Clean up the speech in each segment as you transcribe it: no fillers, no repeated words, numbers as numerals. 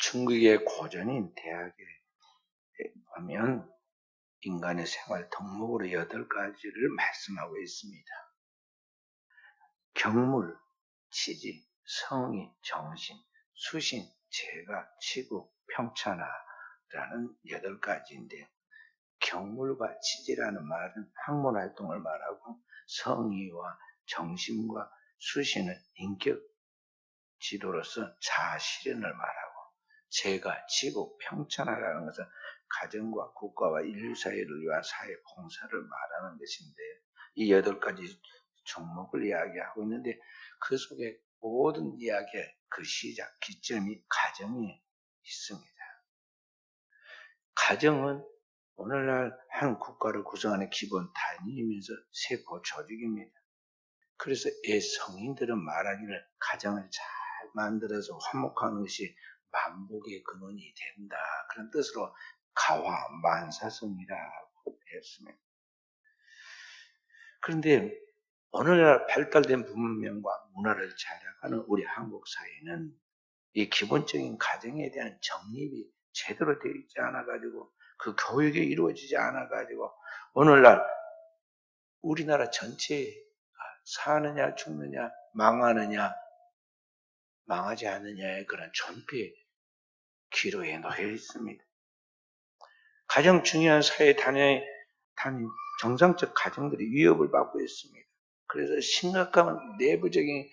중국의 고전인 대학에 보면 인간의 생활 덕목으로 8가지를 말씀하고 있습니다. 경물, 치지, 성의, 정신, 수신, 재가, 치국, 평천하라는 8가지인데 경물과 치지라는 말은 학문활동을 말하고 성의와 정신과 수신은 인격 지도로서 자아 실현을 말하고 재가, 치국, 평천하라는 것은 가정과 국가와 인류 사회를 위한 사회 봉사를 말하는 것인데 이 8가지 종목을 이야기하고 있는데 그 속에 모든 이야기의 그 시작, 기점이 가정이 있습니다. 가정은 오늘날 한 국가를 구성하는 기본 단위이면서 세포 조직입니다. 그래서 성인들은 말하기를 가정을 잘 만들어서 화목하는 것이 만복의 근원이 된다. 그런 뜻으로 가화 만사성이라고 했습니다. 그런데 오늘날 발달된 문명과 문화를 자랑하는 우리 한국 사회는 이 기본적인 가정에 대한 정립이 제대로 되어 있지 않아가지고 그 교육이 이루어지지 않아가지고 오늘날 우리나라 전체에 사느냐 죽느냐 망하느냐 망하지 않느냐의 그런 존폐 기로에 놓여 있습니다. 가장 중요한 사회 단위 정상적 가정들이 위협을 받고 있습니다. 그래서 심각한 내부적인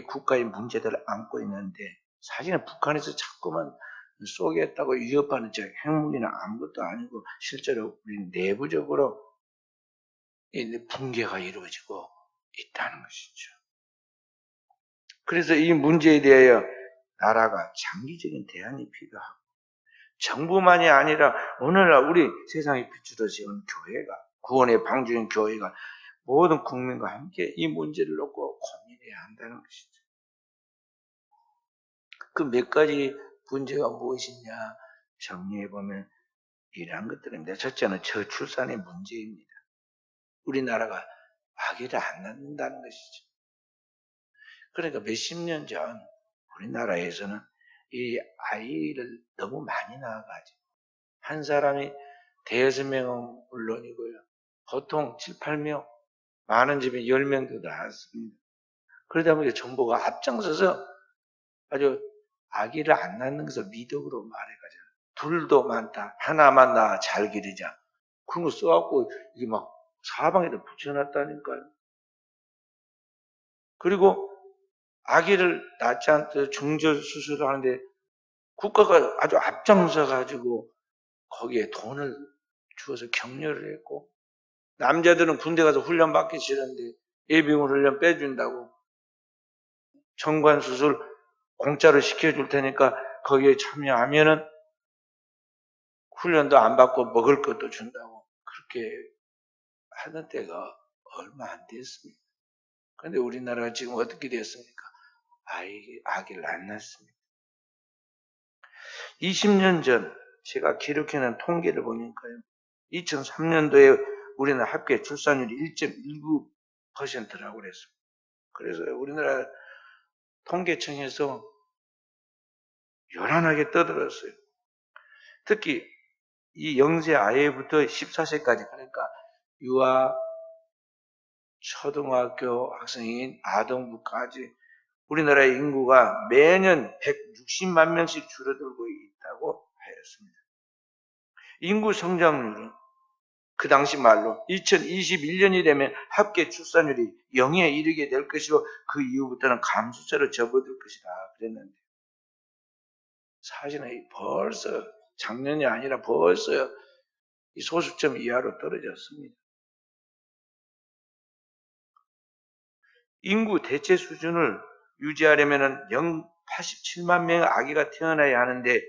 국가의 문제들을 안고 있는데 사실은 북한에서 자꾸만 쏘겠다고 위협하는 핵무기는 아무것도 아니고 실제로 우리 내부적으로 붕괴가 이루어지고 있다는 것이죠. 그래서 이 문제에 대하여 나라가 장기적인 대안이 필요하고 정부만이 아니라 오늘날 우리 세상에 비추어 지은 교회가 구원의 방주인 교회가 모든 국민과 함께 이 문제를 놓고 고민해야 한다는 것이죠. 그 몇 가지 문제가 무엇이냐 정리해보면 이러한 것들입니다. 첫째는 저출산의 문제입니다. 우리나라가 아기를 안 낳는다는 것이죠. 그러니까 몇십 년 전 우리나라에서는 이 아이를 너무 많이 낳아가지고 한 사람이 대여섯 명은 물론이고요. 보통 7, 8명, 많은 집에 10명도 낳았습니다. 그러다 보니까 정부가 앞장서서 아주 아기를 안 낳는 것을 미덕으로 말해가지고 둘도 많다, 하나만 낳아 잘 기르자. 그런 거 써갖고 이게 막 사방에다 붙여놨다니까요. 그리고 아기를 낳지 않도록 중절 수술을 하는데 국가가 아주 앞장서 가지고 거기에 돈을 주어서 격려를 했고 남자들은 군대 가서 훈련 받기 싫은데 예비군 훈련 빼준다고 정관 수술 공짜로 시켜줄 테니까 거기에 참여하면은 훈련도 안 받고 먹을 것도 준다고 그렇게 하는 때가 얼마 안 됐습니다. 그런데 우리나라가 지금 어떻게 됐습니까? 아기를 안 낳습니다. 20년 전 제가 기록해놓은 통계를 보니까요. 2003년도에 우리나라 합계 출산율이 1.19%라고 그랬습니다. 그래서 우리나라 통계청에서 요란하게 떠들었어요. 특히 이 0세 아이부터 14세까지 그러니까 유아, 초등학교 학생인 아동부까지 우리나라의 인구가 매년 160만 명씩 줄어들고 있다고 하였습니다. 인구 성장률은 그 당시 말로 2021년이 되면 합계 출산율이 0에 이르게 될 것이고 그 이후부터는 감소세로 접어들 것이다 그랬는데 사실은 벌써 작년이 아니라 벌써 이 소수점 이하로 떨어졌습니다. 인구 대체 수준을 유지하려면 87만 명의 아기가 태어나야 하는데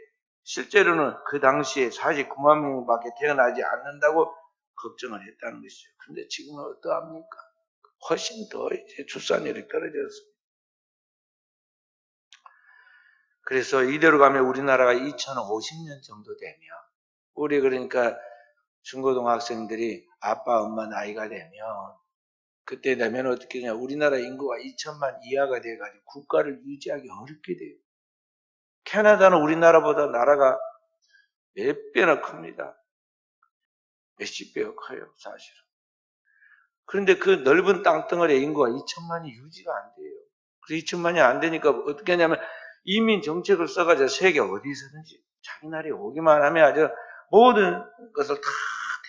실제로는 그 당시에 49만 명밖에 태어나지 않는다고 걱정을 했다는 것이죠. 그런데 지금은 어떠합니까? 훨씬 더 이제 출산율이 떨어졌습니다. 그래서 이대로 가면 우리나라가 2050년 정도 되면 우리 그러니까 중고등학생들이 아빠 엄마 나이가 되면 그때 되면 어떻게 되냐 우리나라 인구가 2천만 이하가 돼가지고 국가를 유지하기 어렵게 돼요. 캐나다는 우리나라보다 나라가 몇 배나 큽니다. 몇십 배가 커요, 사실은. 그런데 그 넓은 땅덩어리의 인구가 2천만이 유지가 안 돼요. 그래서 2천만이 안 되니까 어떻게 하냐면 이민 정책을 써가지고 세계 어디서든지 자기 나라에 오기만 하면 아주 모든 것을 다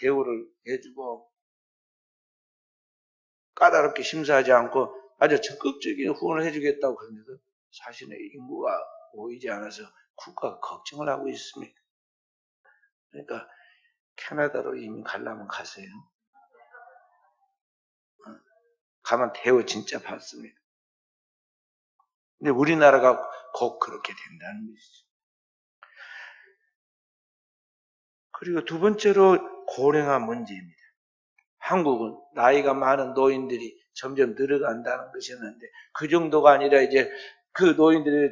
대우를 해주고 까다롭게 심사하지 않고 아주 적극적인 후원을 해주겠다고 그러는데도 사실은 인구가 모이지 않아서 국가가 걱정을 하고 있습니다. 그러니까 캐나다로 이민 가려면 가세요. 가면 대우 진짜 받습니다. 근데 우리나라가 곧 그렇게 된다는 것이죠. 그리고 두 번째로 고령화 문제입니다. 한국은 나이가 많은 노인들이 점점 늘어간다는 것이었는데 그 정도가 아니라 이제 그 노인들이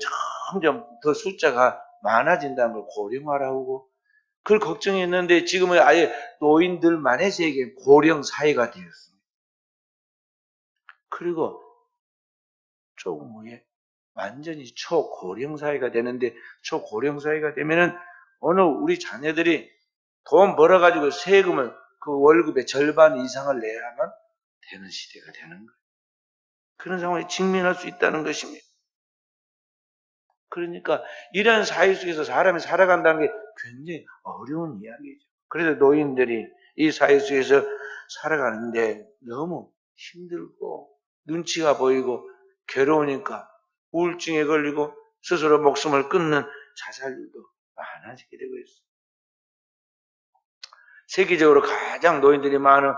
점점 더 숫자가 많아진다는 걸 고령화라고 그걸 걱정했는데 지금은 아예 노인들만의 세계 고령 사회가 되었습니다. 그리고 조금 후에 완전히 초고령 사회가 되는데 초고령 사회가 되면은 어느 우리 자녀들이 돈 벌어가지고 세금을 그 월급의 절반 이상을 내야만 되는 시대가 되는 거예요. 그런 상황에 직면할 수 있다는 것입니다. 그러니까 이런 사회 속에서 사람이 살아간다는 게 굉장히 어려운 이야기죠. 그래서 노인들이 이 사회 속에서 살아가는데 너무 힘들고 눈치가 보이고 괴로우니까 우울증에 걸리고 스스로 목숨을 끊는 자살률도 많아지게 되고 있어요. 세계적으로 가장 노인들이 많은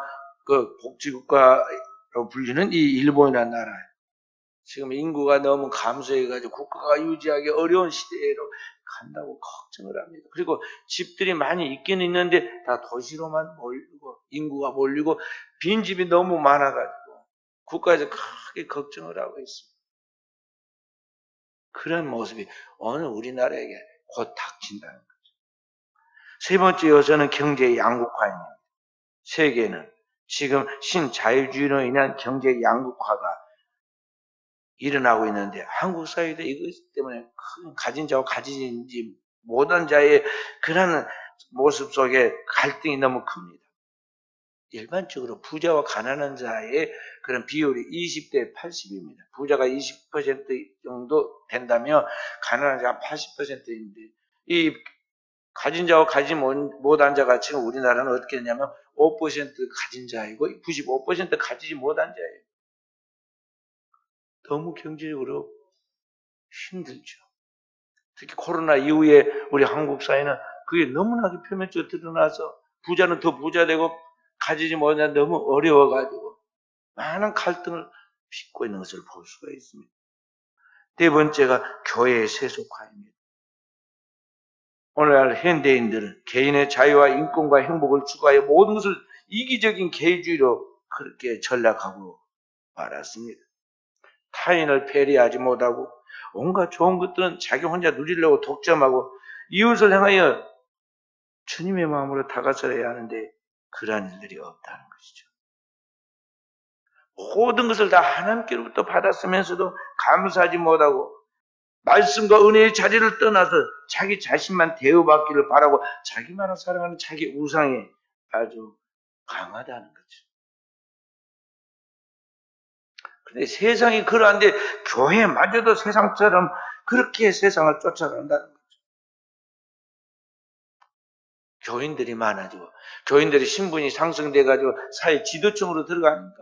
그 복지국가로 불리는 이 일본이라는 나라예요. 지금 인구가 너무 감소해가지고 국가가 유지하기 어려운 시대로 간다고 걱정을 합니다. 그리고 집들이 많이 있기는 있는데 다 도시로만 몰리고 인구가 몰리고 빈집이 너무 많아가지고 국가에서 크게 걱정을 하고 있습니다. 그런 모습이 어느 우리나라에게 곧 닥친다는 거죠. 세 번째 요소는 경제의 양극화입니다. 세계는 지금 신자유주의로 인한 경제 양극화가 일어나고 있는데 한국 사회도 이것 때문에 큰 가진 자와 가지지 못한 자의 그런 모습 속에 갈등이 너무 큽니다. 일반적으로 부자와 가난한 자의 그런 비율이 20대 80입니다. 부자가 20% 정도 된다면 가난한 자가 80%인데 이 가진 자와 가지 못한 자가 지금 우리나라는 어떻게 되냐면 5% 가진 자이고 95% 가지지 못한 자예요. 너무 경제적으로 힘들죠. 특히 코로나 이후에 우리 한국 사회는 그게 너무나도 표면적으로 드러나서 부자는 더 부자 되고 가지지 못한 너무 어려워가지고 많은 갈등을 빚고 있는 것을 볼 수가 있습니다. 네 번째가 교회의 세속화입니다. 오늘날 현대인들은 개인의 자유와 인권과 행복을 추구하여 모든 것을 이기적인 개인주의로 그렇게 전락하고 말았습니다. 타인을 배려하지 못하고 온갖 좋은 것들은 자기 혼자 누리려고 독점하고 이웃을 향하여 주님의 마음으로 다가서야 하는데 그러한 일들이 없다는 것이죠. 모든 것을 다 하나님께로부터 받았으면서도 감사하지 못하고 말씀과 은혜의 자리를 떠나서 자기 자신만 대우받기를 바라고 자기만을 사랑하는 자기 우상이 아주 강하다는 거죠. 근데 세상이 그러한데 교회마저도 세상처럼 그렇게 세상을 쫓아간다는 거죠. 교인들이 많아지고 교인들의 신분이 상승돼가지고 사회 지도층으로 들어가니까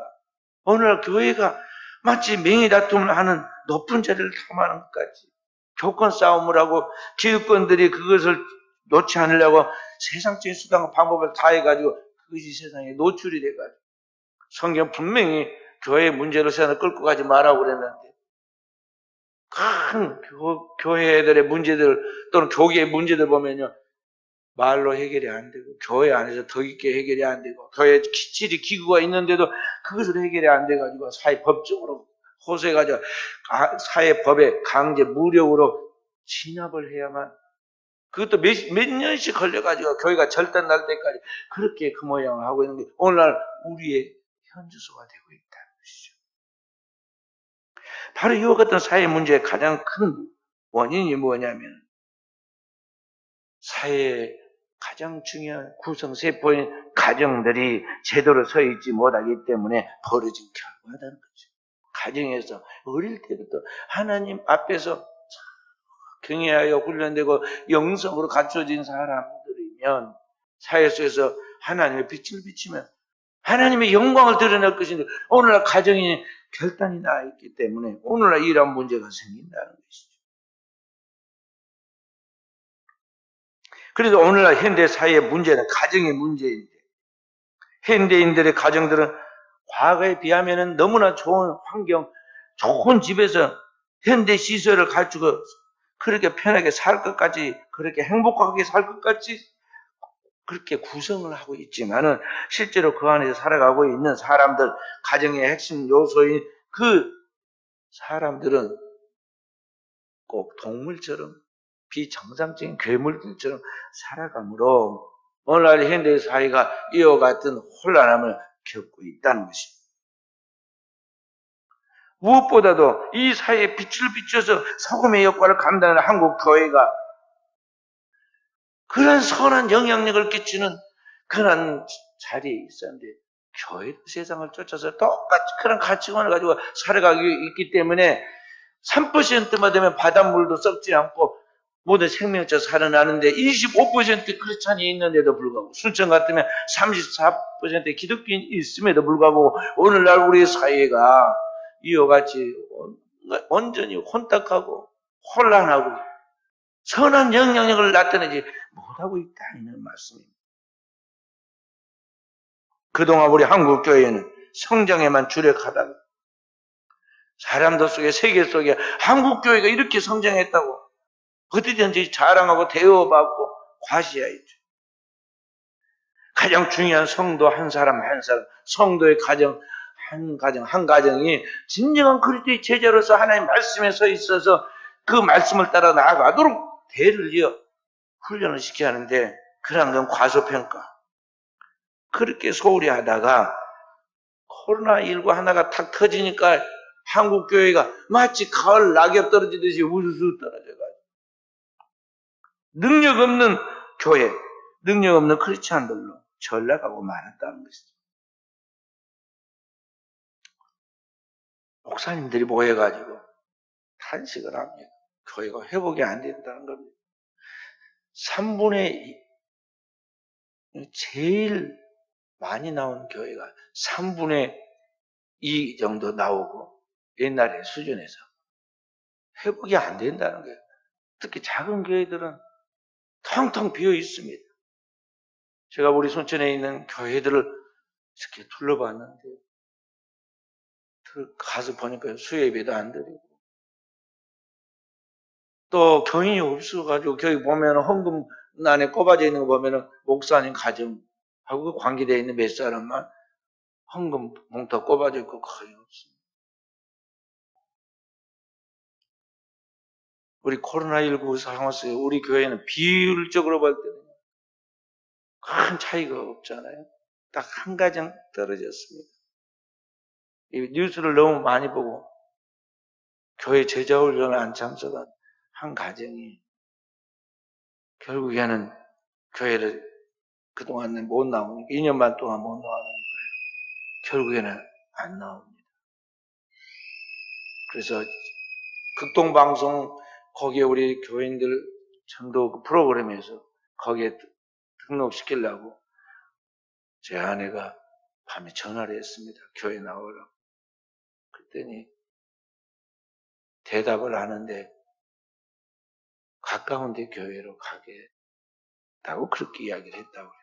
오늘 교회가 마치 명예다툼을 하는 높은 자리를 탐하는 것까지 교권 싸움을 하고 기득권들이 그것을 놓지 않으려고 세상적인 수단과 방법을 다 해가지고 그것이 세상에 노출이 돼가지고 성경 분명히 교회의 문제로 세상을 끌고 가지 말라고 그랬는데 큰 교회들의 문제들 또는 교계의 문제들 보면요 말로 해결이 안 되고 교회 안에서 더 깊게 해결이 안 되고 교회에 기칠이 기구가 있는데도 그것을 해결이 안 돼가지고 사회법적으로 호소해가지고 사회법에 강제 무력으로 진압을 해야만 그것도 몇 년씩 걸려가지고 교회가 절단날 때까지 그렇게 그 모양을 하고 있는 게 오늘날 우리의 현주소가 되고 있다는 것이죠. 바로 이와 같은 사회 문제의 가장 큰 원인이 뭐냐면 사회의 가장 중요한 구성세포인 가정들이 제대로 서 있지 못하기 때문에 벌어진 결과라는 거죠. 가정에서 어릴 때부터 하나님 앞에서 경외하여 훈련되고 영성으로 갖춰진 사람들이면 사회 속에서 하나님의 빛을 비치면 하나님의 영광을 드러낼 것인데 오늘날 가정이 결단이 나 있기 때문에 오늘날 이런 문제가 생긴다는 것이죠. 그래서 오늘날 현대 사회의 문제는 가정의 문제인데 현대인들의 가정들은 과거에 비하면 너무나 좋은 환경, 좋은 집에서 현대 시설을 갖추고 그렇게 편하게 살 것 같이, 그렇게 행복하게 살 것 같이 그렇게 구성을 하고 있지만은 실제로 그 안에서 살아가고 있는 사람들, 가정의 핵심 요소인 그 사람들은 꼭 동물처럼 비정상적인 괴물들처럼 살아가므로 오늘날 현대 사회가 이와 같은 혼란함을 겪고 있다는 것입니다. 무엇보다도 이 사회에 빛을 비춰서 소금의 역할을 감당하는 한국 교회가 그런 선한 영향력을 끼치는 그런 자리에 있었는데 교회도 세상을 쫓아서 똑같이 그런 가치관을 가지고 살아가고 있기 때문에 3%만 되면 바닷물도 썩지 않고 모든 생명체 살아나는데 25% 크리스찬이 있는데도 불구하고 순천 같으면 34% 기독교인이 있음에도 불구하고 오늘날 우리 사회가 이와 같이 완전히 혼탁하고 혼란하고 선한 영향력을 나타내지 못하고 있다는 말씀입니다. 그동안 우리 한국교회는 성장에만 주력하다가 사람들 속에 세계 속에 한국교회가 이렇게 성장했다고 어디든지 자랑하고 대우받고 과시해야죠. 가장 중요한 성도 한 사람 한 사람, 성도의 가정 한 가정이 진정한 그리스도의 제자로서 하나님 말씀에 서 있어서 그 말씀을 따라 나아가도록 대를 이어 훈련을 시켜야 하는데 그런 건 과소평가. 그렇게 소홀히 하다가 코로나19 하나가 탁 터지니까 한국교회가 마치 가을 낙엽 떨어지듯이 우수수 떨어져가지고 능력 없는 교회, 능력 없는 크리스찬들로 전락하고 말았다는 것이죠. 목사님들이 모여가지고 탄식을 합니다. 교회가 회복이 안 된다는 겁니다. 3분의 2, 제일 많이 나오는 교회가 3분의 2 정도 나오고 옛날의 수준에서 회복이 안 된다는 거예요. 특히 작은 교회들은 텅텅 비어 있습니다. 제가 우리 순천에 있는 교회들을 이렇게 둘러봤는데 가서 보니까 수예배도 안 드리고 또 교인이 없어가지고 거기 보면 헌금 안에 꼽아져 있는 거 보면 목사님 가정하고 관계되어 있는 몇 사람만 헌금 봉투 꼽아져 있고 거의 없습니다. 우리 코로나19 상황 속에 우리 교회는 비율적으로 볼 때는 큰 차이가 없잖아요. 딱 한 가정 떨어졌습니다. 이 뉴스를 너무 많이 보고 교회 제자훈련을 안 참석한 한 가정이 결국에는 교회를 그동안은 못 나오니까 2년 반 동안 못 나오니까 결국에는 안 나옵니다. 그래서 극동방송 거기에 우리 교인들 전도 프로그램에서 거기에 등록시키려고 제 아내가 밤에 전화를 했습니다. 교회 나오라고. 그랬더니 대답을 하는데 가까운 데 교회로 가겠다고 그렇게 이야기를 했다고 해요.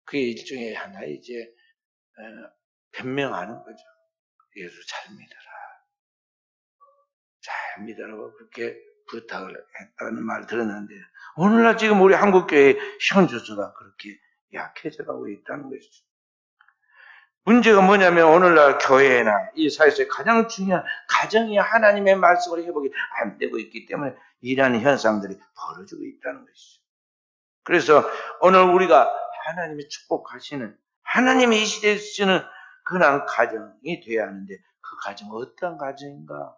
그게 일종의 하나의 이제 변명하는 거죠. 예수 잘 믿어라. 잘 믿으라고 그렇게 부탁을 했다는 말 들었는데 오늘날 지금 우리 한국교회 현주소가 그렇게 약해져 가고 있다는 것이죠. 문제가 뭐냐면 오늘날 교회나 이 사회에서 가장 중요한 가정이 하나님의 말씀으로 회복이 안 되고 있기 때문에 이러한 현상들이 벌어지고 있다는 것이죠. 그래서 오늘 우리가 하나님이 축복하시는 하나님이 이 시대에 쓰시는 그런 가정이 되어야 하는데 그 가정은 어떤 가정인가?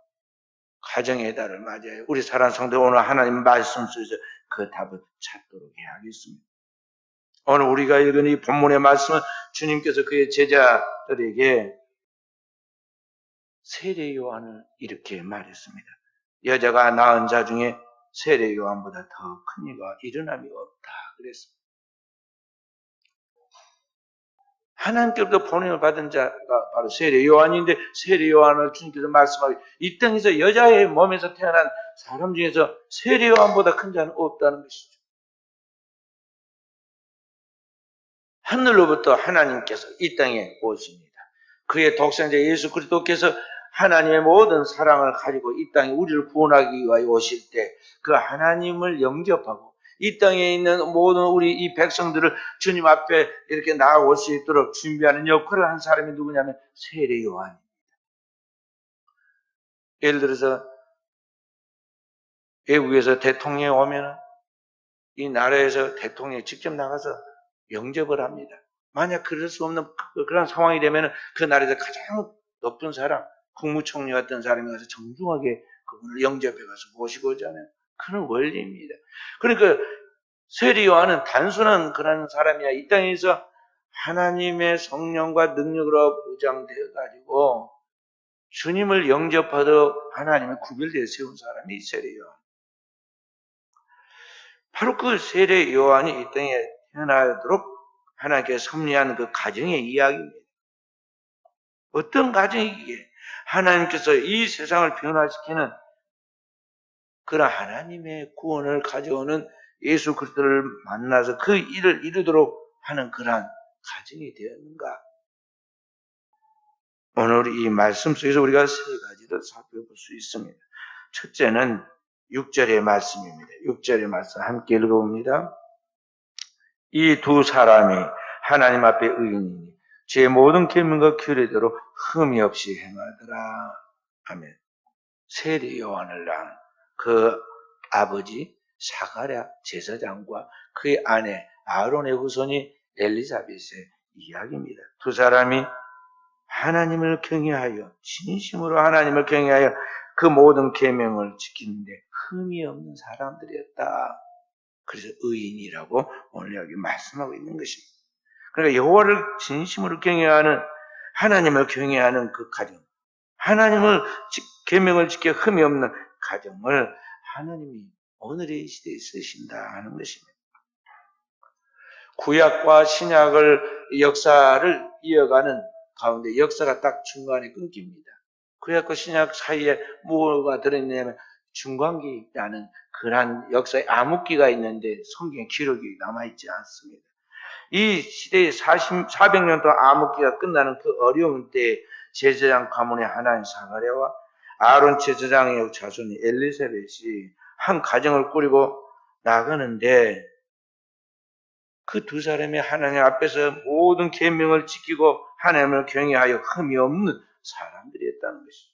가정의 달을 맞아요. 우리 사랑하는 성도 오늘 하나님 말씀 속에서 그 답을 찾도록 해야겠습니다. 오늘 우리가 읽은 이 본문의 말씀은 주님께서 그의 제자들에게 세례 요한을 이렇게 말했습니다. 여자가 낳은 자 중에 세례 요한보다 더 큰 이가 일어남이 없다 그랬습니다. 하나님께로부터 보냄을 받은 자가 바로 세례 요한인데, 세례 요한을 주님께서 말씀하기, 이 땅에서 여자의 몸에서 태어난 사람 중에서 세례 요한보다 큰 자는 없다는 것이죠. 하늘로부터 하나님께서 이 땅에 오십니다. 그의 독생자 예수 그리스도께서 하나님의 모든 사랑을 가지고 이 땅에 우리를 구원하기 위하여 오실 때 그 하나님을 영접하고 이 땅에 있는 모든 우리 이 백성들을 주님 앞에 이렇게 나아올 수 있도록 준비하는 역할을 한 사람이 누구냐면 세례 요한입니다. 예를 들어서 외국에서 대통령이 오면 이 나라에서 대통령이 직접 나가서 영접을 합니다. 만약 그럴 수 없는 그런 상황이 되면 그 나라에서 가장 높은 사람, 국무총리 같은 사람이 가서 정중하게 그분을 영접해 가서 모시고 오잖아요. 그런 원리입니다. 그러니까 세례 요한은 단순한 그런 사람이 아니라 이 땅에서 하나님의 성령과 능력으로 무장되어 가지고 주님을 영접하도록 하나님의 구별되어 세운 사람이 세례 요한. 바로 그 세례 요한이 이 땅에 태어나도록 하나님께서 섭리한 그 가정의 이야기입니다. 어떤 가정이기에 하나님께서 이 세상을 변화시키는 그런 하나님의 구원을 가져오는 예수 그리스도를 만나서 그 일을 이루도록 하는 그러한 가정이 되었는가? 오늘 이 말씀 속에서 우리가 세 가지를 살펴볼 수 있습니다. 첫째는 6절의 말씀입니다. 6절의 말씀 함께 읽어봅니다. 이 두 사람이 하나님 앞에 의인이니 제 모든 계명과 규례대로 흠이 없이 행하더라. 아멘. 세례 요한을 낳은 그 아버지 사가랴 제사장과 그의 아내 아론의 후손이 엘리사벳의 이야기입니다. 두 사람이 하나님을 경외하여 진심으로 하나님을 경외하여 그 모든 계명을 지키는데 흠이 없는 사람들이었다. 그래서 의인이라고 오늘 여기 말씀하고 있는 것입니다. 그러니까 여호와를 진심으로 경외하는, 하나님을 경외하는 그 가정, 하나님을 계명을 지켜 흠이 없는 가정을 하나님이 오늘의 시대에 쓰신다 하는 것입니다. 구약과 신약을 역사를 이어가는 가운데 역사가 딱 중간에 끊깁니다. 구약과 신약 사이에 뭐가 들어있냐면 중간기라는 그러한 역사의 암흑기가 있는데 성경에 기록이 남아있지 않습니다. 이 시대의 400년 동안 암흑기가 끝나는 그 어려운 때에 제사장 가문의 하나인 사가랴와 아론 제사장의 자손이 엘리사벳이 한 가정을 꾸리고 나가는데 그 두 사람이 하나님 앞에서 모든 계명을 지키고 하나님을 경외하여 흠이 없는 사람들이었다는 것이죠.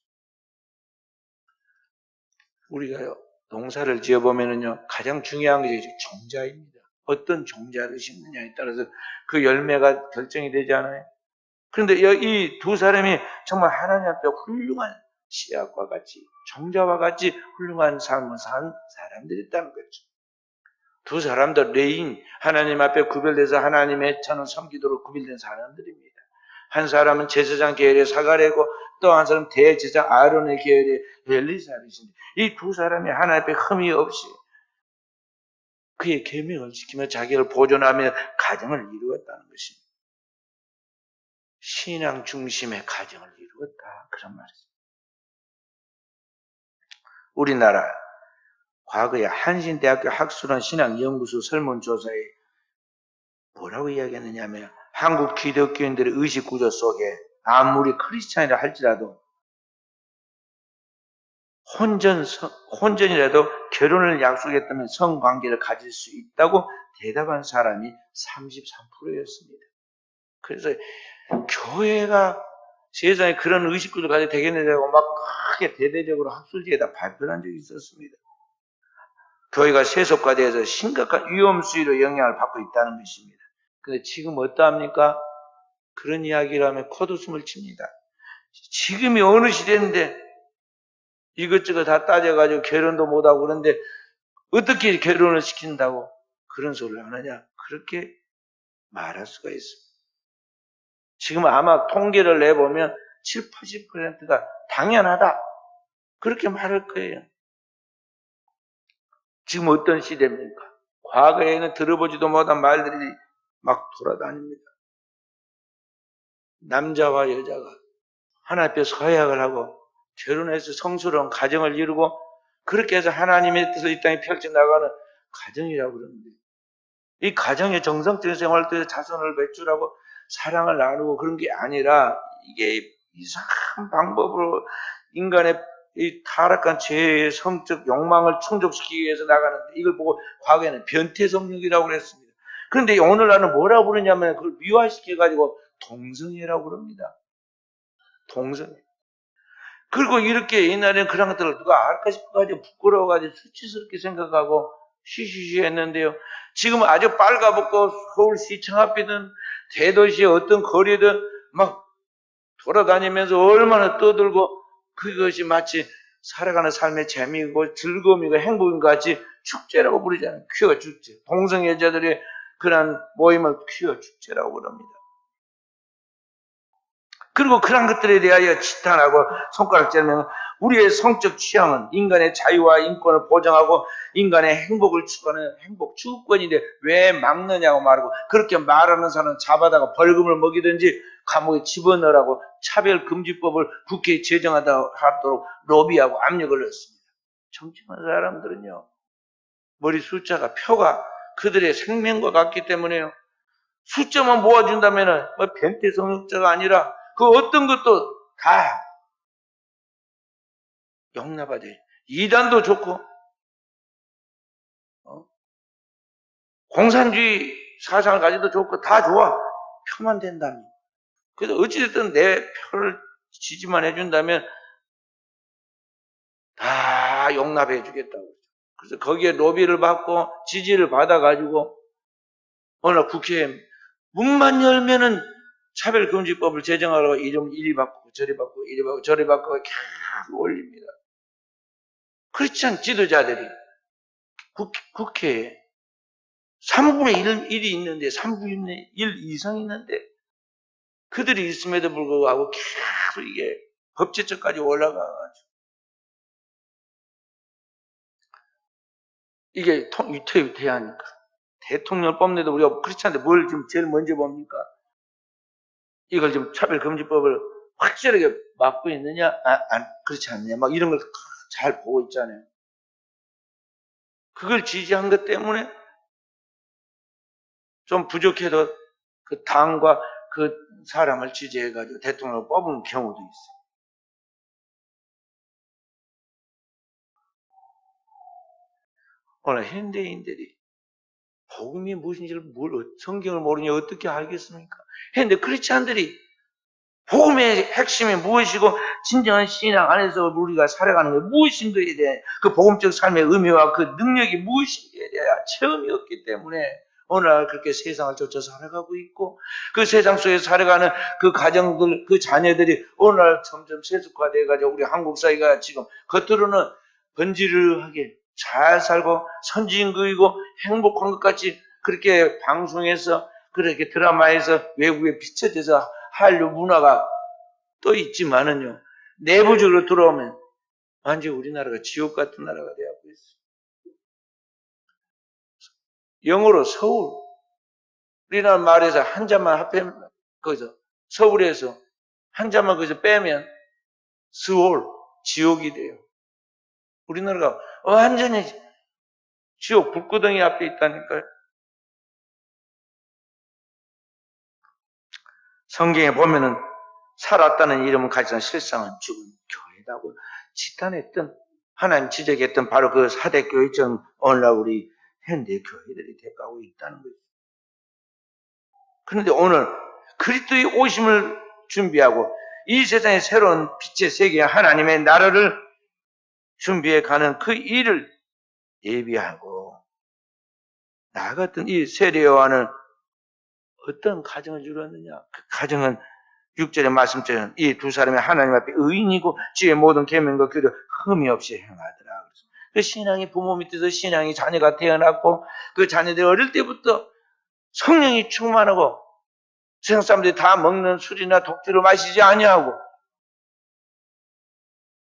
우리가 농사를 지어보면요, 가장 중요한 것이 종자입니다. 어떤 종자를 심느냐에 따라서 그 열매가 결정이 되지 않아요? 그런데 이 두 사람이 정말 하나님 앞에 훌륭한 씨앗과 같이, 종자와 같이 훌륭한 삶을 산 사람들이었다는 거죠. 두 사람도 레인, 하나님 앞에 구별돼서 하나님의 천을 섬기도록 구별된 사람들입니다. 한 사람은 제사장 계열의 사가랴고 또 한 사람은 대제사장 아론의 계열의 엘리사벳입니다. 이 두 사람이 하나님 앞에 흠이 없이 그의 계명을 지키며 자기를 보존하며 가정을 이루었다는 것입니다. 신앙 중심의 가정을 이루었다, 그런 말이죠. 우리나라 과거에 한신대학교 학술원 신앙연구소 설문조사에 뭐라고 이야기했느냐면 한국 기독교인들의 의식구조 속에 아무리 크리스찬이라 할지라도 혼전이라도 결혼을 약속했다면 성관계를 가질 수 있다고 대답한 사람이 33%였습니다. 그래서 교회가 세상에 그런 의식구조를 가지고 되겠느냐고 막 크게 대대적으로 학술지에다 발표한 적이 있었습니다. 교회가 세속화되어서 심각한 위험수위로 영향을 받고 있다는 것입니다. 근데 지금 어떠합니까? 그런 이야기를 하면 콧웃음을 칩니다. 지금이 어느 시대인데 이것저것 다 따져가지고 결혼도 못하고 그런데 어떻게 결혼을 시킨다고 그런 소리를 하느냐? 그렇게 말할 수가 있습니다. 지금 아마 통계를 내보면 7, 80%가 당연하다. 그렇게 말할 거예요. 지금 어떤 시대입니까? 과거에는 들어보지도 못한 말들이 막 돌아다닙니다. 남자와 여자가 하나님 앞에서 서약을 하고 결혼해서 성스러운 가정을 이루고 그렇게 해서 하나님의 뜻을 이 땅에 펼쳐나가는 가정이라고 그러는데 이 가정의 정성적인 생활 때에 자손을 배출하고 사랑을 나누고 그런 게 아니라 이게 이상한 방법으로 인간의 이 타락한 죄의 성적 욕망을 충족시키기 위해서 나가는데 이걸 보고 과거에는 변태성욕이라고 그랬습니다. 그런데 오늘날은 뭐라고 부르냐면 그걸 미화시켜가지고 동성애라고 그럽니다. 동성애. 그리고 이렇게 옛날에는 그런 것들을 누가 알까 싶어가지고 부끄러워가지고 수치스럽게 생각하고 쉬쉬쉬 했는데요. 지금은 아주 빨가벗고 서울시청 앞이든 대도시의 어떤 거리든 막 돌아다니면서 얼마나 떠들고 그것이 마치 살아가는 삶의 재미이고 즐거움이고 행복인 것 같이 축제라고 부르잖아요. 퀴어 축제. 동성애자들의 그런 모임을 퀴어 축제라고 부릅니다. 그리고 그런 것들에 대하여 지탄하고 손가락질하면 우리의 성적 취향은 인간의 자유와 인권을 보장하고 인간의 행복을 추구하는 행복 추구권인데 왜 막느냐고 말하고 그렇게 말하는 사람은 잡아다가 벌금을 먹이든지 감옥에 집어넣으라고 차별금지법을 국회에 제정하도록 로비하고 압력을 넣습니다. 정치하는 사람들은요. 머리 숫자가 표가 그들의 생명과 같기 때문에요. 숫자만 모아준다면 뭐 변태 성역자가 아니라 그 어떤 것도 다 용납하죠. 이단도 좋고 공산주의 사상을 가지도 좋고 다 좋아. 표만 된다면. 그래서 어찌됐든 내 표를 지지만 해준다면 다 용납해 주겠다고. 그래서 거기에 로비를 받고 지지를 받아가지고 오늘 국회에 문만 열면은 차별금지법을 제정하라고 이리 받고 저리 받고 이리 받고 저리 받고 계속 올립니다. 크리스찬 지도자들이 국회에 3분의 1이 있는데 3분의 1 이상 있는데 그들이 있음에도 불구하고 계속 이게 법제처까지 올라가가지고 이게 위태위태하니까 대통령 뽑는데도 우리가 크리스찬한테 뭘 지금 제일 먼저 봅니까? 이걸 지금 차별금지법을 확실하게 막고 있느냐? 그렇지 않느냐? 막 이런 걸 잘 보고 있잖아요. 그걸 지지한 것 때문에 좀 부족해도 그 당과 그 사람을 지지해가지고 대통령을 뽑은 경우도 있어요. 오늘 현대인들이 복음이 무엇인지를 성경을 모르니 어떻게 알겠습니까? 그런데 크리스찬들이 복음의 핵심이 무엇이고 진정한 신앙 안에서 우리가 살아가는 게 무엇인가에 대해 그 복음적 삶의 의미와 그 능력이 무엇인가에 대해 체험이 없기 때문에 오늘날 그렇게 세상을 쫓아 살아가고 있고 그 세상 속에 살아가는 그 가정들, 그 자녀들이 오늘날 점점 세속화돼가지고 우리 한국 사회가 지금 겉으로는 번지르하게 잘 살고 선진국이고 행복한 것 같이 그렇게 방송에서 그렇게 드라마에서 외국에 비춰져서 한류 문화가 또 있지만은요, 내부적으로 들어오면 완전 우리나라가 지옥 같은 나라가 되어가고 있어요. 영어로 서울. 우리나라 말에서 한자만 합하면, 거기서, 서울에서 한자만 거기서 빼면 서울, 지옥이 돼요. 우리나라가 완전히 지옥 불구덩이 앞에 있다니까요. 성경에 보면은 살았다는 이름을 가지던 실상은 죽은 교회라고 지탄했던 하나님 지적했던 바로 그 사대 교회처럼 오늘날 우리 현대 교회들이 돼가고 있다는 거죠. 그런데 오늘 그리스도의 오심을 준비하고 이 세상의 새로운 빛의 세계 하나님의 나라를 준비해 가는 그 일을 예비하고 나 같은 이 세례요한은 어떤 가정을 이루었느냐? 그 가정은 6절의 말씀처럼 이 두 사람이 하나님 앞에 의인이고 주의 모든 계명과 규례 흠이 없이 행하더라. 그 신앙이 부모 밑에서 신앙이 자녀가 태어났고 그 자녀들이 어릴 때부터 성령이 충만하고 세상 사람들이 다 먹는 술이나 독주를 마시지 아니하고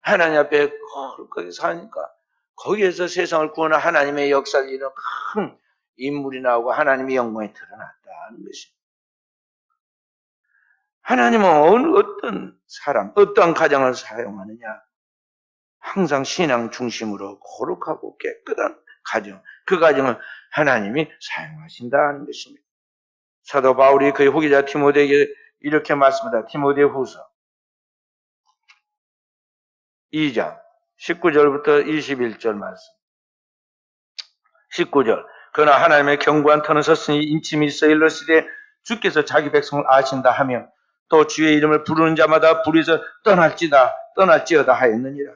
하나님 앞에 거룩하게 사니까 거기에서 세상을 구원한 하나님의 역사를 이루는 큰 인물이 나오고 하나님의 영광이 드러났다는 것입니다. 하나님은 어떤 사람, 어떤 가정을 사용하느냐? 항상 신앙 중심으로 거룩하고 깨끗한 가정, 그 가정을 하나님이 사용하신다는 것입니다. 사도 바울이 그의 후기자 디모데에게 이렇게 말씀합니다. 디모데 후서 2장 19절부터 21절 말씀. 19절. 그러나 하나님의 견고한 터는 섰으니 인침이 있어 일러시되 주께서 자기 백성을 아신다 하며 또 주의 이름을 부르는 자마다 불에서 떠날지어다 하였느니라.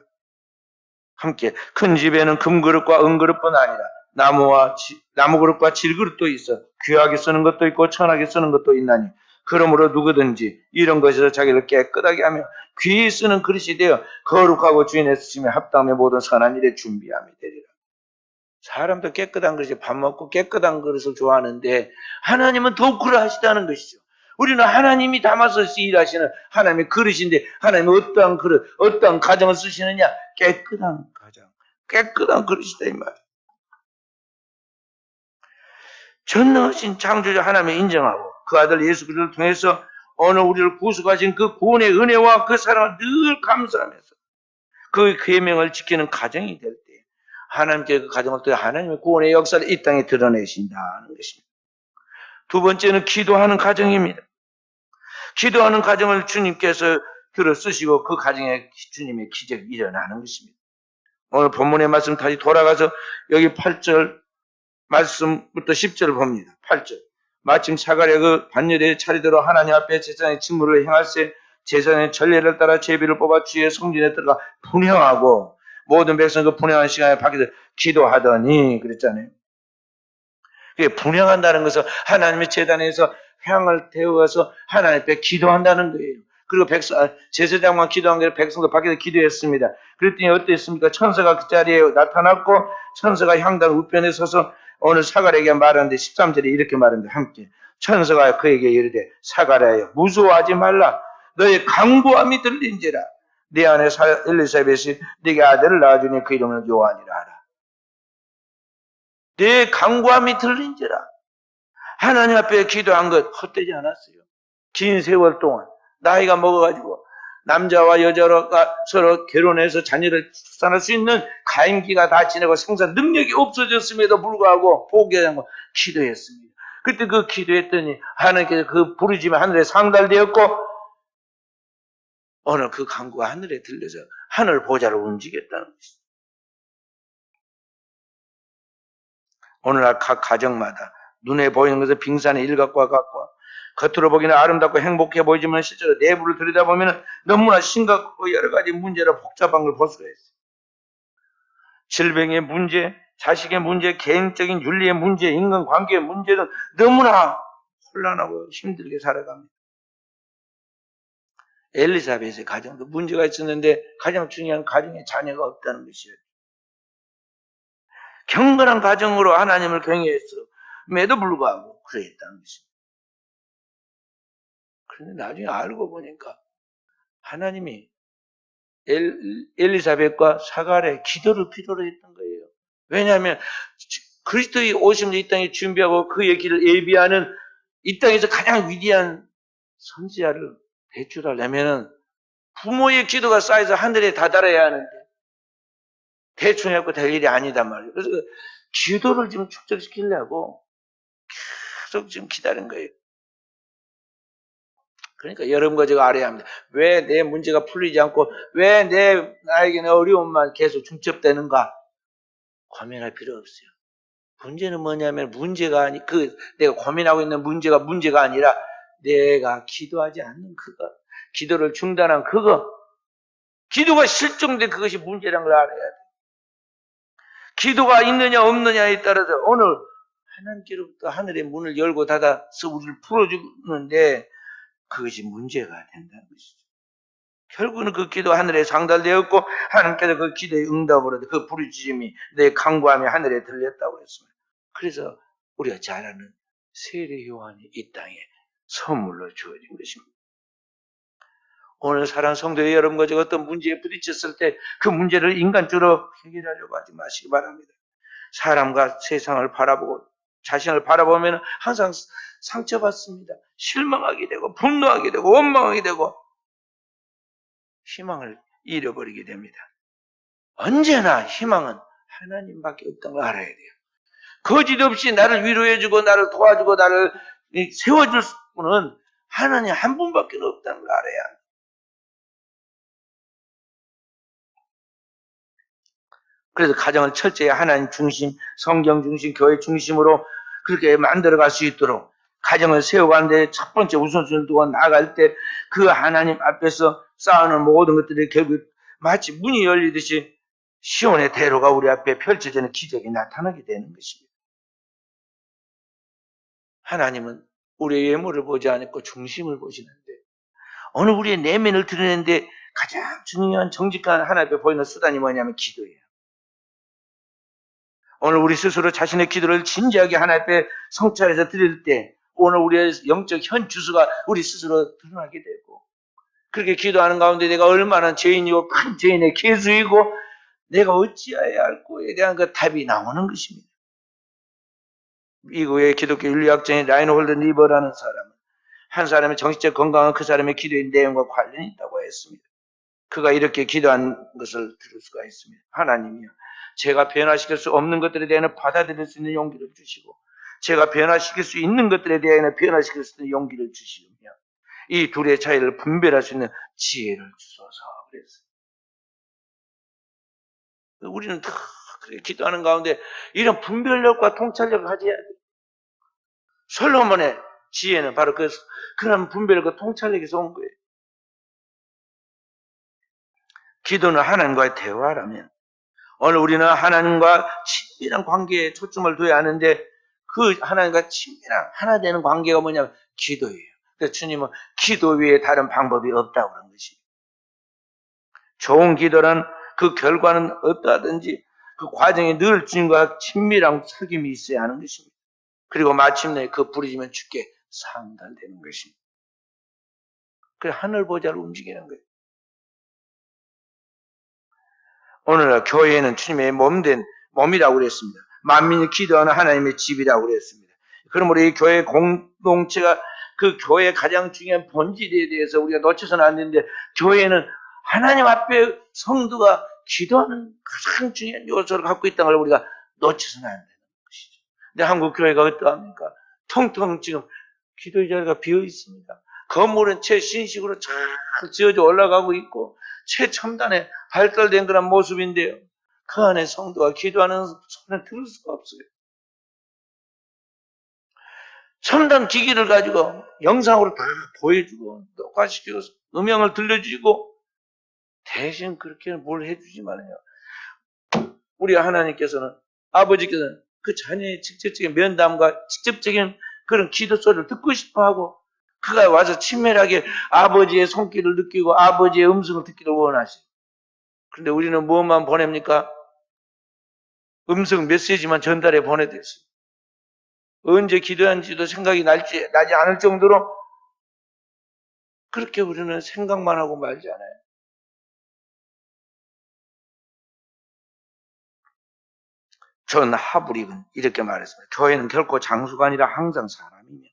함께 큰 집에는 금그릇과 은그릇뿐 아니라 나무 그릇과 질그릇도 있어 귀하게 쓰는 것도 있고 천하게 쓰는 것도 있나니 그러므로 누구든지 이런 것에서 자기를 깨끗하게 하며 귀히 쓰는 그릇이 되어 거룩하고 주인의 쓰심에 합당하며 모든 선한 일에 준비함이 되리라. 사람도 깨끗한 그릇에 밥 먹고 깨끗한 그릇을 좋아하는데 하나님은 더욱 그러하시다는 것이죠. 우리는 하나님이 담아서 일하시는 하나님의 그릇인데 하나님은 어떠한 그릇, 어떠한 가정을 쓰시느냐? 깨끗한 가정, 깨끗한 그릇이다 이 말. 전능하신 창조주 하나님을 인정하고 그 아들 예수 그리스도를 통해서 오늘 우리를 구속하신 그 구원의 은혜와 그 사랑을 늘 감사하면서 그 계명을 지키는 가정이 될 때 하나님께 그 가정을 통해 하나님의 구원의 역사를 이 땅에 드러내신다는 것입니다. 두 번째는 기도하는 가정입니다. 기도하는 가정을 주님께서 들어 쓰시고 그 가정에 주님의 기적이 일어나는 것입니다. 오늘 본문의 말씀 다시 돌아가서 여기 8절 말씀부터 10절을 봅니다. 8절. 마침 사가랴 그 반열의 차례대로 하나님 앞에 제사장의 직무를 행할세 제사장의 전례를 따라 제비를 뽑아 주의 성전에 들어가 분향하고 모든 백성 그 분향하는 시간에 밖에서 기도하더니 그랬잖아요. 분향한다는 것은 하나님의 제단에서 향을 태워서 하나님 앞에 기도한다는 거예요. 그리고 제사장만 기도한 게 아니라 백성도 밖에서 기도했습니다. 그랬더니 어땠습니까? 천사가 그 자리에 나타났고 천사가 향단 우편에 서서 오늘 사가랴에게 말하는데 13절에 이렇게 말하는데 함께 천사가 그에게 이르되 사가랴여 무서워하지 말라 너의 간구함이 들린지라 네 안에 엘리사벳이 네게 아들을 낳아주니 그 이름은 요한이라 하라. 내 간구함이 들린지라. 하나님 앞에 기도한 것 헛되지 않았어요. 긴 세월 동안 나이가 먹어가지고 남자와 여자가 서로 결혼해서 자녀를 출산할 수 있는 가임기가 다 지내고 생산 능력이 없어졌음에도 불구하고 포기하고 기도했습니다. 그때 그 기도했더니 하나님께서 그 부르짖음이 하늘에 상달되었고 오늘 그 간구가 하늘에 들려서 하늘 보좌를 움직였다는 것입니다. 오늘날 각 가정마다 눈에 보이는 것은 빙산의 일각과 같고 겉으로 보기는 아름답고 행복해 보이지만 실제로 내부를 들여다보면 너무나 심각하고 여러 가지 문제로 복잡한 걸 볼 수가 있어요. 질병의 문제, 자식의 문제, 개인적인 윤리의 문제, 인간관계의 문제는 너무나 혼란하고 힘들게 살아갑니다. 엘리사벳의 가정도 문제가 있었는데 가장 중요한 가정에 자녀가 없다는 것이에요. 경건한 가정으로 하나님을 경외했음에도 불구하고 그랬다는 것입니다. 그런데 나중에 알고 보니까 하나님이 엘리사벳과 사가랴의 기도를 필요로 했던 거예요. 왜냐하면 그리스도의 오심을 이 땅에 준비하고 그의 길을 예비하는 이 땅에서 가장 위대한 선지자를 배출하려면 부모의 기도가 쌓여서 하늘에 다다라야 하는데 대충 해갖고 될 일이 아니단 말이에요. 그래서 기도를 지금 축적시키려고 계속 지금 기다린 거예요. 그러니까 여러분과 제가 알아야 합니다. 왜 내 문제가 풀리지 않고 왜 나에게는 어려움만 계속 중첩되는가? 고민할 필요 없어요. 문제는 뭐냐면 내가 고민하고 있는 문제가 아니라 내가 기도하지 않는 그거, 기도를 중단한 그거, 기도가 실종된 그것이 문제라는 걸 알아야 돼. 기도가 있느냐 없느냐에 따라서 오늘 하나님께로부터 하늘의 문을 열고 닫아서 우리를 풀어주는데 그것이 문제가 된다는 것이죠. 결국은 그 기도 하늘에 상달되었고 하나님께서 그 기도의 응답으로 그 부르짖음이 내 간구함이 하늘에 들렸다고 했습니다. 그래서 우리가 잘 아는 세례 요한이 이 땅에 선물로 주어진 것입니다. 오늘 사랑하는 성도의 여러분과 제가 어떤 문제에 부딪혔을 때 그 문제를 인간적으로 해결하려고 하지 마시기 바랍니다. 사람과 세상을 바라보고 자신을 바라보면 항상 상처받습니다. 실망하게 되고 분노하게 되고 원망하게 되고 희망을 잃어버리게 됩니다. 언제나 희망은 하나님밖에 없다는 걸 알아야 돼요. 거짓 없이 나를 위로해주고 나를 도와주고 나를 세워줄 분은 하나님 한 분밖에 없다는 걸 알아야 합니다. 그래서 가정을 철저히 하나님 중심, 성경 중심, 교회 중심으로 그렇게 만들어갈 수 있도록 가정을 세워가는데 첫 번째 우선순위를 두고 나아갈 때 그 하나님 앞에서 쌓아놓은 모든 것들이 결국 마치 문이 열리듯이 시온의 대로가 우리 앞에 펼쳐지는 기적이 나타나게 되는 것입니다. 하나님은 우리의 외모를 보지 않고 중심을 보시는데 오늘 우리의 내면을 드러내는데 가장 중요한 정직한 하나님 앞에 보이는 수단이 뭐냐면 기도예요. 오늘 우리 스스로 자신의 기도를 진지하게 하나님 앞에 성찰해서 드릴 때 오늘 우리의 영적 현 주소가 우리 스스로 드러나게 되고 그렇게 기도하는 가운데 내가 얼마나 죄인이고 큰 죄인의 개수이고 내가 어찌해야 할꼬에 대한 그 답이 나오는 것입니다. 미국의 기독교 윤리학자인 라인홀드 니버라는 사람은 한 사람의 정신적 건강은 그 사람의 기도의 내용과 관련이 있다고 했습니다. 그가 이렇게 기도한 것을 들을 수가 있습니다. 하나님이여, 제가 변화시킬 수 없는 것들에 대해서 받아들일 수 있는 용기를 주시고 제가 변화시킬 수 있는 것들에 대해서 변화시킬 수 있는 용기를 주시며 이 둘의 차이를 분별할 수 있는 지혜를 주소서 그랬어요. 우리는 다 그렇게 기도하는 가운데 이런 분별력과 통찰력을 가져야 돼요. 솔로몬의 지혜는 바로 그런 분별력과 통찰력에서 온 거예요. 기도는 하나님과의 대화라면 오늘 우리는 하나님과 친밀한 관계에 초점을 둬야 하는데 그 하나님과 친밀한 하나 되는 관계가 뭐냐면 기도예요. 그래서 주님은 기도 외에 다른 방법이 없다고 그런 것입니다. 좋은 기도란 그 결과는 어떠하든지 그 과정에 늘 주님과 친밀한 사귐이 있어야 하는 것입니다. 그리고 마침내 그 부르짖으면 주께 상달되는 것입니다. 그 하늘 보좌를 움직이는 거예요. 오늘날 교회는 주님의 몸이라고 그랬습니다. 만민이 기도하는 하나님의 집이라고 그랬습니다. 그러므로 이 교회 공동체가 그 교회의 가장 중요한 본질에 대해서 우리가 놓쳐서는 안 되는데 교회는 하나님 앞에 성도가 기도하는 가장 중요한 요소를 갖고 있다는 걸 우리가 놓쳐서는 안 되는 것이죠. 근데 한국 교회가 어떠합니까? 텅텅 지금 기도의 자리가 비어 있습니다. 건물은 최신식으로 잘 지어져 올라가고 있고 최첨단에 발달된 그런 모습인데요. 그 안에 성도가 기도하는 소리를 들을 수가 없어요. 첨단 기기를 가지고 영상으로 다 보여주고 녹화시키고 음향을 들려주고 대신 그렇게 뭘 해주지만요. 우리 하나님께서는 아버지께서는 그 자녀의 직접적인 면담과 직접적인 그런 기도 소리를 듣고 싶어하고 그가 와서 친밀하게 아버지의 손길을 느끼고 아버지의 음성을 듣기를 원하시고 그런데 우리는 무엇만 보냅니까? 음성 메시지만 전달해 보내댔어요. 언제 기도한지도 생각이 나지 않을 정도로 그렇게 우리는 생각만 하고 말지 않아요. 존 하브릭은 이렇게 말했습니다. 교회는 결코 장수가 아니라 항상 사람이며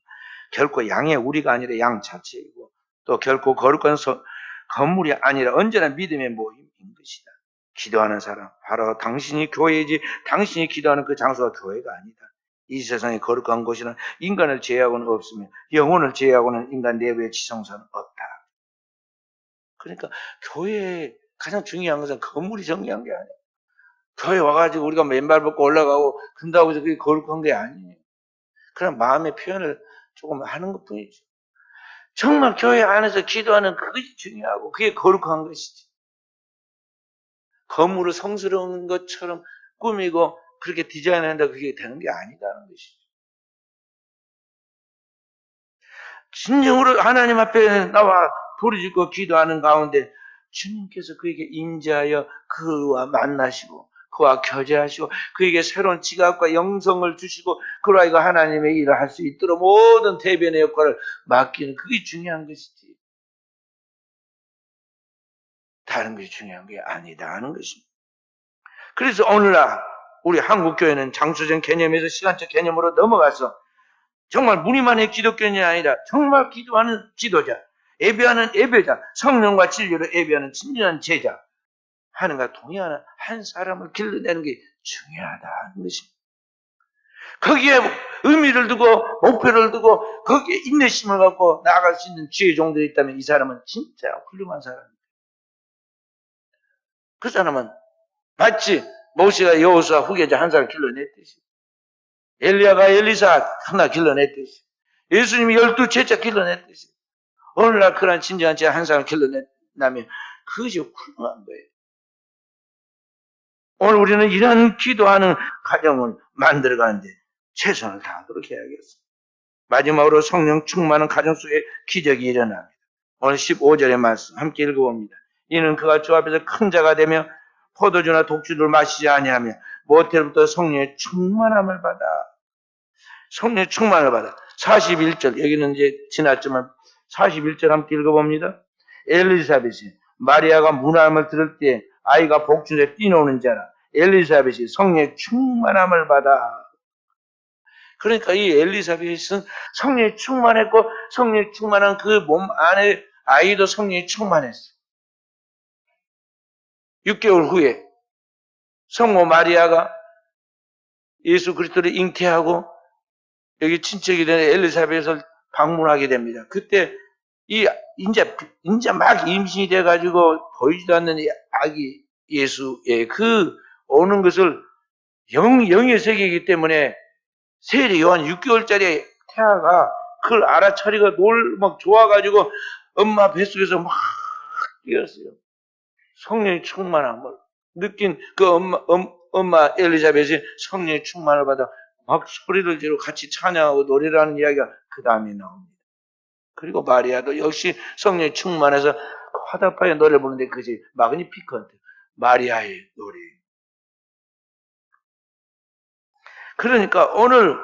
결코 양의 우리가 아니라 양 자체이고 또 결코 거룩한 건물이 아니라 언제나 믿음의 모임인 것이다. 기도하는 사람, 바로 당신이 교회이지 당신이 기도하는 그 장소가 교회가 아니다. 이 세상에 거룩한 곳이는 인간을 제외하고는 없으며 영혼을 제외하고는 인간 내부의 지성사는 없다. 그러니까 교회의 가장 중요한 것은 건물이 중요한 게 아니에요. 교회 와가지고 우리가 맨발 벗고 올라가고 근다고 해서 그게 거룩한 게 아니에요. 그런 마음의 표현을 조금 하는 것 뿐이죠. 정말 교회 안에서 기도하는 그것이 중요하고 그게 거룩한 것이지. 건물을 성스러운 것처럼 꾸미고 그렇게 디자인한다 그게 되는 게 아니다는 것이죠. 진정으로 하나님 앞에 나와 부르짖고 기도하는 가운데 주님께서 그에게 임재하여 그와 만나시고 그와 교제하시고 그에게 새로운 지각과 영성을 주시고 그로 하여금 하나님의 일을 할 수 있도록 모든 대변의 역할을 맡기는 그게 중요한 것이지. 다른 게 중요한 게 아니다 하는 것입니다. 그래서 오늘날 우리 한국교회는 장수적 개념에서 시간적 개념으로 넘어가서 정말 무늬만의 기독교인이 아니라 정말 기도하는 지도자, 예배하는 예배자, 성령과 진리로 예배하는 진정한 제자 하는가 동의하는 한 사람을 길러내는 게 중요하다는 것입니다. 거기에 의미를 두고 목표를 두고 거기에 인내심을 갖고 나아갈 수 있는 주의 종들이 있다면 이 사람은 진짜 훌륭한 사람입니다. 그 사람은 마치 모세가 여호수아 후계자 한 사람 길러냈듯이 엘리야가 엘리사 하나 길러냈듯이 예수님이 12제자 길러냈듯이 오늘날 그런 진정한 제 한 사람 길러냈다면 그것이 훌륭한 거예요. 오늘 우리는 이런 기도하는 가정을 만들어가는데 최선을 다하도록 해야겠습니다. 마지막으로 성령 충만한 가정 속에 기적이 일어납니다. 오늘 15절의 말씀 함께 읽어봅니다. 이는 그가 주 앞에서 큰 자가 되며 포도주나 독주를 마시지 아니하며 모태로부터 성령의 충만함을 받아. 성령의 충만을 받아. 41절 여기는 이제 지났지만 41절 함께 읽어봅니다. 엘리사벳이 마리아가 문화함을 들을 때 아이가 복중에 뛰노는 자라. 엘리사벳이 성령의 충만함을 받아. 그러니까 이 엘리사벳은 성령이 충만했고 성령이 충만한 그 몸 안에 아이도 성령이 충만했어요. 6개월 후에 성모 마리아가 예수 그리스도를 잉태하고 여기 친척이 된 엘리사벳을 방문하게 됩니다. 그때 이제 막 임신이 돼가지고 보이지도 않는 이 아기 예수의 그 오는 것을 영의 세계이기 때문에 세례 요한 6개월짜리 태아가 그걸 알아차리고 막 좋아가지고 엄마 뱃속에서 막 뛰었어요. 성령의 충만함을 느낀 그 엄마 엘리자벳이 성령의 충만을 받아 막 소리를 지르고 같이 찬양하고 노래를 하는 이야기가 그 다음에 나옵니다. 그리고 마리아도 역시 성령의 충만해서 화답하여 노래 부르는데 그것이 마그니피컨트 마리아의 노래. 그러니까 오늘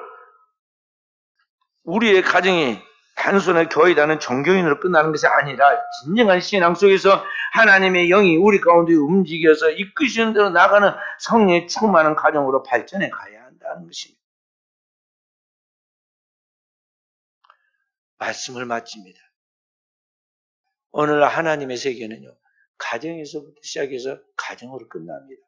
우리의 가정이 단순한 교회라는 종교인으로 끝나는 것이 아니라 진정한 신앙 속에서 하나님의 영이 우리 가운데 움직여서 이끄시는 대로 나가는 성령의 충만한 가정으로 발전해 가야 한다는 것입니다. 말씀을 마칩니다. 오늘 하나님의 세계는요, 가정에서부터 시작해서 가정으로 끝납니다.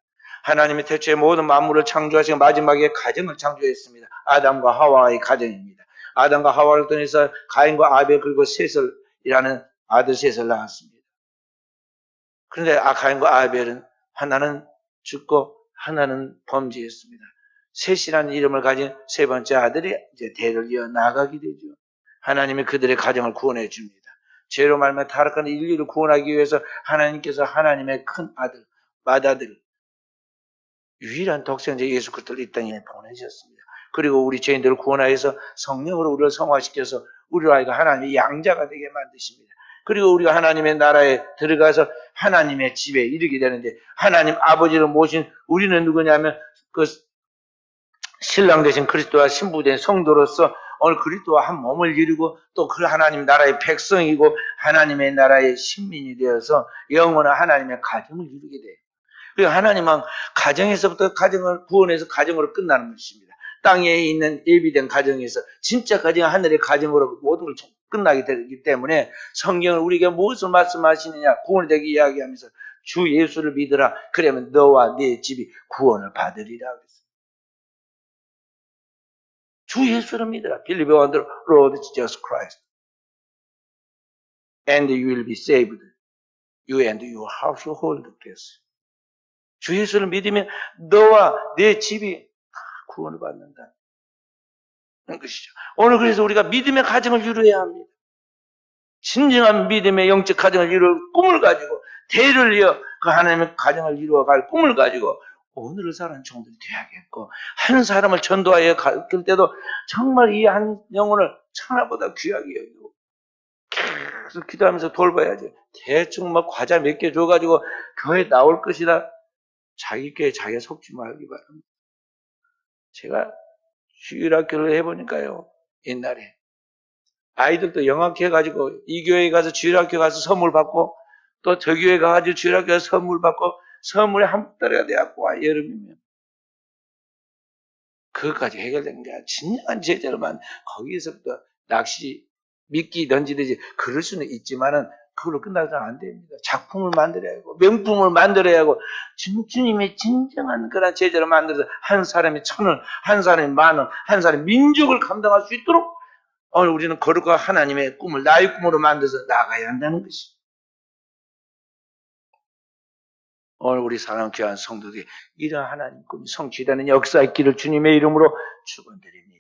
하나님의 태초에 모든 만물을 창조하시고 마지막에 가정을 창조했습니다. 아담과 하와의 가정입니다. 아담과 하와를 통해서 가인과 아벨 그리고 셋을이라는 아들 셋을 낳았습니다. 그런데 가인과 아벨은 하나는 죽고 하나는 범죄했습니다. 셋이라는 이름을 가진 세 번째 아들이 이제 대를 이어 나가게 되죠. 하나님이 그들의 가정을 구원해 줍니다. 죄로 말미암아 타락한 인류를 구원하기 위해서 하나님께서 하나님의 큰 아들, 맏아들, 유일한 독생자 예수 그리스도를 이 땅에 보내셨습니다. 그리고 우리 죄인들을 구원하여서 성령으로 우리를 성화시켜서 우리로 하여금 하나님의 양자가 되게 만드십니다. 그리고 우리가 하나님의 나라에 들어가서 하나님의 집에 이르게 되는데 하나님 아버지를 모신 우리는 누구냐면 그 신랑 되신 그리스도와 신부된 성도로서 오늘 그리스도와 한 몸을 이루고 또 그 하나님 나라의 백성이고 하나님의 나라의 신민이 되어서 영원한 하나님의 가정을 이루게 돼요. 그리고 하나님은 가정에서부터 가정을 구원해서 가정으로 끝나는 것입니다. 땅에 있는 예비된 가정에서 진짜 가정 하늘의 가정으로 모든 걸 끝나게 되기 때문에 성경은 우리에게 무엇을 말씀하시느냐 구원에 대해 이야기하면서 주 예수를 믿으라 그러면 너와 네 집이 구원을 받으리라 그랬어요. 주 예수를 믿으라. Believe on the Lord Jesus Christ and you will be saved. You and your household 그랬어요. 주 예수를 믿으면 너와 내 집이 구원을 받는다는 것이죠. 오늘 그래서 우리가 믿음의 가정을 이루어야 합니다. 진정한 믿음의 영적 가정을 이룰 꿈을 가지고 대를 이어 그 하나님의 가정을 이루어갈 꿈을 가지고 오늘을 사는 종들이 되어야겠고 한 사람을 전도하여 갈 때도 정말 이 한 영혼을 천하보다 귀하게 여기고 계속 기도하면서 돌봐야지. 대충 막 과자 몇 개 줘가지고 교회 나올 것이다. 자기 께 자기가 속지 말기 바랍니다. 제가 주일학교를 해보니까요. 옛날에 아이들도 영악해가지고 이 교회에 가서 주일학교 가서 선물 받고 또 저 교회 가가지고 주일학교 가서 선물 받고 선물에 한 달이가 돼갖고 와 여름이면 그것까지 해결된 거야. 진정한 제자로만 거기에서부터 낚시 미끼 던지듯이 그럴 수는 있지만은 그걸로 끝나서는 안 됩니다. 작품을 만들어야 하고 명품을 만들어야 하고 주님의 진정한 그런 제자로 만들어서 한 사람이 1,000원, 한 사람이 10,000원, 한 사람이 민족을 감당할 수 있도록 오늘 우리는 거룩한 하나님의 꿈을 나의 꿈으로 만들어서 나가야 한다는 것이. 오늘 우리 사랑하는 귀한 성도들이 이런 하나님 꿈이 성취되는 역사의 길을 주님의 이름으로 축원드립니다.